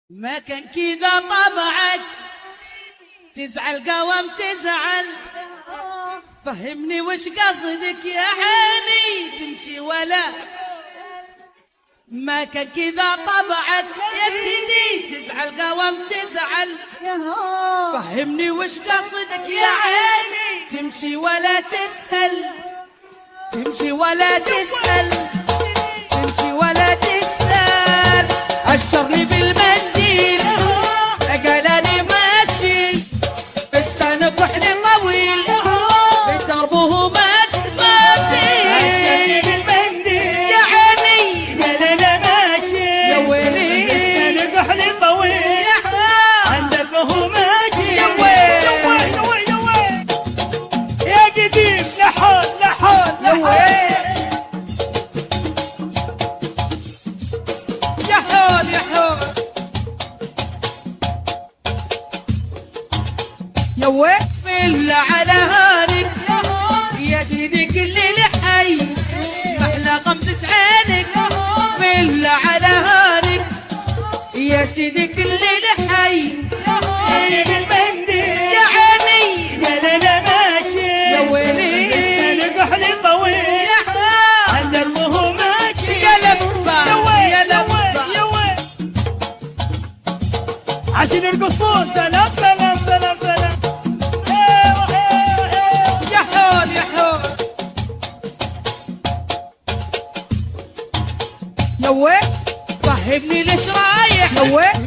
ما كان كذا طبعك، تزعل قوام تزعل. فهمني وش قصدك يا عيني، تمشي ولا ما كان كذا طبعك يا سيدي، تزعل قوام تزعل. فهمني وش قصدك يا عيني، تمشي ولا تسأل، تمشي ولا تسأل، تمشي ولا تسأل. أشر لي بالمنديل قالني ماشي، فستان كحلي طويل بدربه ماشي ماشي. أشر لي بالمنديل يا عيني قالنا ماشي، يا ويلي فستان كحلي طويل بدربه ماشي. يا ويل يا ويل يا ويل يا ويل يا قديم لحول لحول يا ويل يا حول يا حول يا ويل. بالله على هانك يا سيدي كل الحي، محلى غمزة عينك. بالله على هانك يا سيدي كل الحي. بالمنديل يا عيني قالنا ماشي، يا ويلي فستان كحلي طويل يا حول دربه ماشي. يا لفة يا لفة يا ويل عشان يرقصون. سلام سلام سلام سلام. ايوه ايوه ايوه يا حول يا حول يا ويل. فهمني ليش رايح يا ويل،